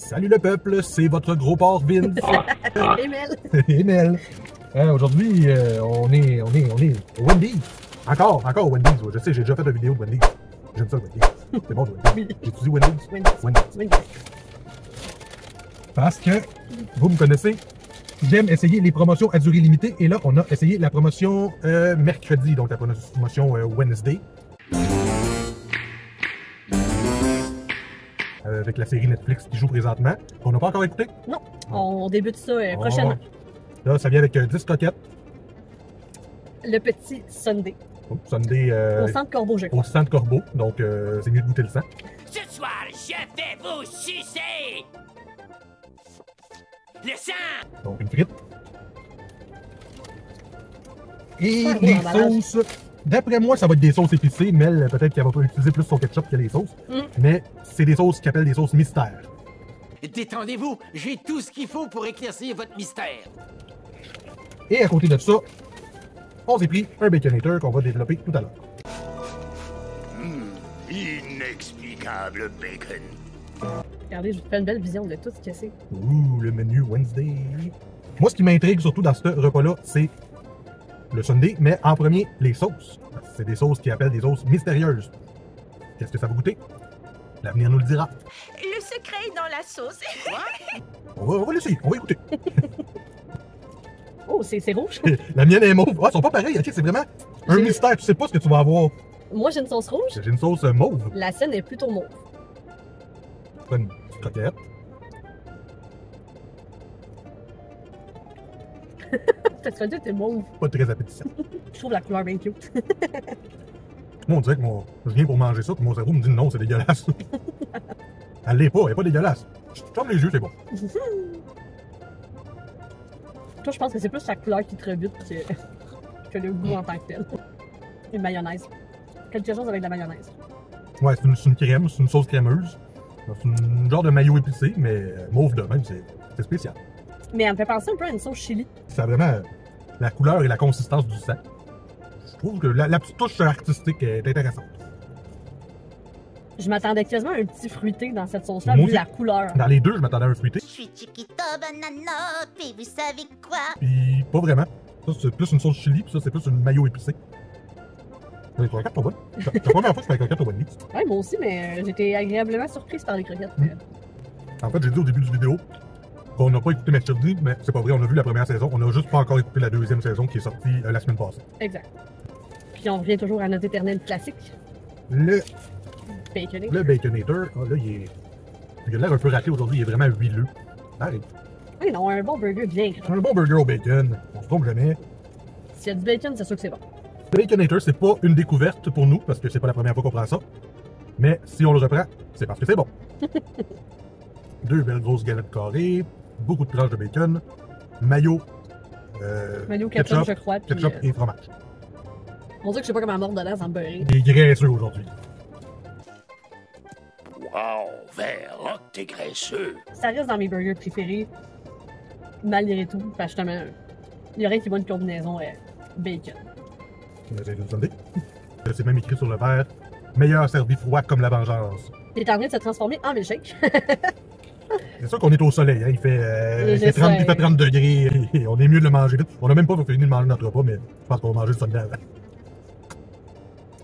Salut le peuple, c'est votre gros porc Vince. Emel. Emel. Aujourd'hui, on est au Wendy's. Encore au Wendy's. Je sais, j'ai déjà fait une vidéo de Wendy's. J'aime ça le Wendy's. C'est bon le Wendy's. Oui. J'ai-tu dit Wendy's? Wendy's. Wendy's. Parce que, vous me connaissez, j'aime essayer les promotions à durée limitée. Et là, on a essayé la promotion mercredi, donc la promotion Wednesday. Avec la série Netflix qui joue présentement, qu'on n'a pas encore écouté. Non, on débute ça prochainement. Là, ça vient avec 10 croquettes. Le petit Sunday. Oh, Sunday Au centre Corbeau, je crois. au centre Corbeau, donc c'est mieux de goûter le sang. Ce soir, je vais vous sucer le sang. Donc une frite. Et Ah, les l'emballage. sauces, d'après moi, ça va être des sauces épicées. Mel, peut-être qu'elle va utiliser plus son ketchup que les sauces. Mais c'est des sauces qu'ils appellent des sauces mystères. Détendez-vous, j'ai tout ce qu'il faut pour éclaircir votre mystère. Et à côté de ça, on s'est pris un Baconator qu'on va développer tout à l'heure. Inexplicable bacon. Regardez, je vous fais une belle vision de tout ce que c'est. Ouh, le menu Wednesday. Moi, ce qui m'intrigue surtout dans ce repas-là, c'est le Sunday, mais en premier, les sauces. C'est des sauces qu'ils appellent des sauces mystérieuses. Qu'est-ce que ça va goûter? L'avenir nous le dira. Le secret est dans la sauce. On va l'essayer, on va écouter. Oh, c'est rouge. La mienne est mauve. Ah, ils sont pas pareils, ok? C'est vraiment un mystère. Tu sais pas ce que tu vas avoir. Moi, j'ai une sauce rouge. J'ai une sauce mauve. La scène est plutôt mauve. Prends une petite croquette. Ça te fait dire que t'es mauve. Pas très appétissant. Je trouve la couleur bien cute. Moi, on dirait que je viens pour manger ça, puis mon cerveau me dit non, c'est dégueulasse. Elle l'est pas, elle est pas dégueulasse. Je ferme les yeux, c'est bon. Toi, je pense que c'est plus la couleur qui te rebute que le goût en tant que tel. Une mayonnaise. Quelque chose avec de la mayonnaise. Ouais, c'est une crème, c'est une sauce crémeuse. C'est une genre de maillot épicé, mais mauve de même, c'est spécial. Mais elle me fait penser un peu à une sauce chili. Ça a vraiment la couleur et la consistance du sang. Je trouve que la petite touche artistique est intéressante. Je m'attendais quasiment à un petit fruité dans cette sauce-là, Moi vu aussi. la couleur. Dans les deux, je m'attendais à un fruité, Je suis Chiquito Banana, puis vous savez quoi? puis pas vraiment. Ça, c'est plus une sauce chili, puis ça, c'est plus une maillot épicé. Les croquettes sont bonnes. C'est la première fois que je fais la croquette au Wendy's. Ouais, moi aussi, mais j'étais agréablement surprise par les croquettes. En fait, j'ai dit au début du vidéo qu'on n'a pas écouté mercredi, mais c'est pas vrai, on a vu la première saison. On n'a juste pas encore écouté la deuxième saison qui est sortie la semaine passée. Exact. Puis on revient toujours à notre éternel classique, Le baconé. Baconator, là, il a l'air un peu raté aujourd'hui, il est vraiment huileux. Arrête. Oui, non, un bon burger bien gras. Un bon burger au bacon, on se trompe jamais. S'il y a du bacon, c'est sûr que c'est bon. Le Baconator, c'est pas une découverte pour nous, parce que c'est pas la première fois qu'on prend ça. Mais si on le reprend, c'est parce que c'est bon. Deux belles grosses galettes carrées, beaucoup de tranches de bacon, mayo, Maillot ketchup, je crois. Puis, ketchup et fromage. on dirait que je sais pas comment mordre dedans sans beurrer. Il est graisseux aujourd'hui. Wow, verre, t'es graisseux. Ça reste dans mes burgers préférés, malgré tout. Parce que justement, il y aurait qui va une combinaison bacon. On a essayé de le Sunday. C'est même écrit sur le verre, meilleur servi froid comme la vengeance. Il est en train de se transformer en milkshake. C'est sûr qu'on est au soleil, hein. Il fait 30 degrés et on est mieux de le manger vite. On n'a même pas fini de manger notre repas, mais je pense qu'on va manger le Sunday avant.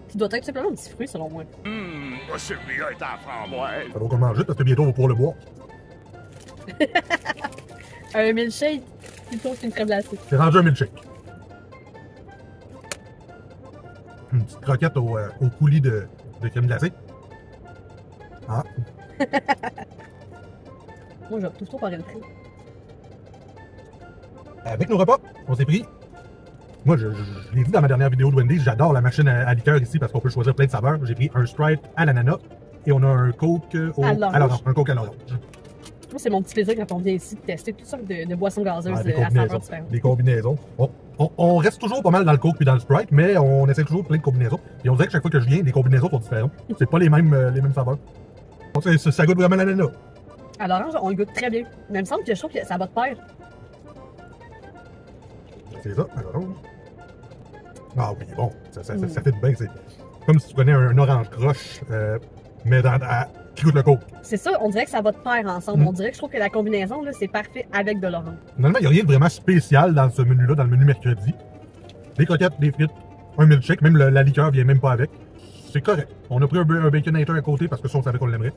Qui doit être simplement un petit fruit, selon moi. Celui-là est en framboise. Ça vaut qu'on mange vite parce que bientôt on va pouvoir le boire. Un milkshake plutôt qu'une crème glacée. C'est rendu un milkshake. Une petite croquette au coulis de crème glacée. Ah, Moi, je toujours par le prix. avec nos repas, on s'est pris. Moi, je l'ai dit dans ma dernière vidéo de Wendy's, j'adore la machine à liqueur ici parce qu'on peut choisir plein de saveurs. J'ai pris un Sprite à l'ananas et on a un Coke À l'orange. Un Coke à l'orange. Moi, c'est mon petit plaisir quand on vient ici de tester toutes sortes de boissons gazeuses Ah, des à saveurs combinaisons. différentes. Des combinaisons. On reste toujours pas mal dans le Coke puis dans le Sprite, mais on essaie toujours plein de combinaisons. Et on dirait que chaque fois que je viens, les combinaisons sont différentes. C'est pas les mêmes saveurs. Donc, ça goûte vraiment l'ananas. À l'orange, on le goûte très bien. Mais il me semble que je trouve que ça va de pair. C'est ça, à l'orange. Ah oui, bon, ça fait bien. C'est comme si tu prenais un orange croche, mais qui coûte le coke. C'est ça, on dirait que ça va de pair ensemble. On dirait que je trouve que la combinaison, là, c'est parfait avec de l'orange. Finalement, il n'y a rien de vraiment spécial dans ce menu-là, dans le menu mercredi. Des croquettes, des frites, un milkshake, même la liqueur vient même pas avec. C'est correct. On a pris un baconator à côté parce que ça, on savait qu'on l'aimerait.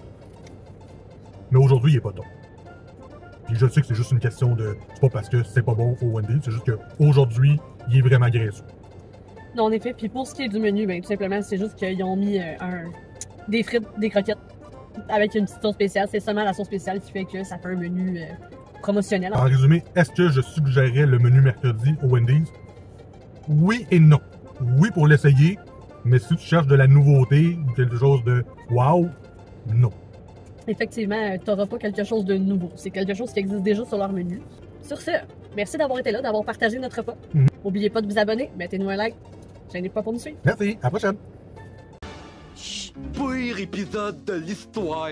Mais aujourd'hui, il est pas top. Puis je sais que c'est juste une question de... C'est pas parce que c'est pas bon au Wendy's, c'est juste qu'aujourd'hui, il est vraiment graisseux. Non, en effet. Puis pour ce qui est du menu, ben, tout simplement, c'est juste qu'ils ont mis des frites, des croquettes avec une petite sauce spéciale. C'est seulement la sauce spéciale qui fait que ça fait un menu promotionnel. En résumé, est-ce que je suggérerais le menu mercredi au Wendy's? Oui et non. Oui pour l'essayer, mais si tu cherches de la nouveauté ou quelque chose de wow, non. Effectivement, tu n'auras pas quelque chose de nouveau. C'est quelque chose qui existe déjà sur leur menu. Sur ce, merci d'avoir été là, d'avoir partagé notre repas. N'oubliez pas de vous abonner, mettez-nous un like. Gênez pas pour nous suivre. Merci, à la prochaine. Pire épisode de l'histoire.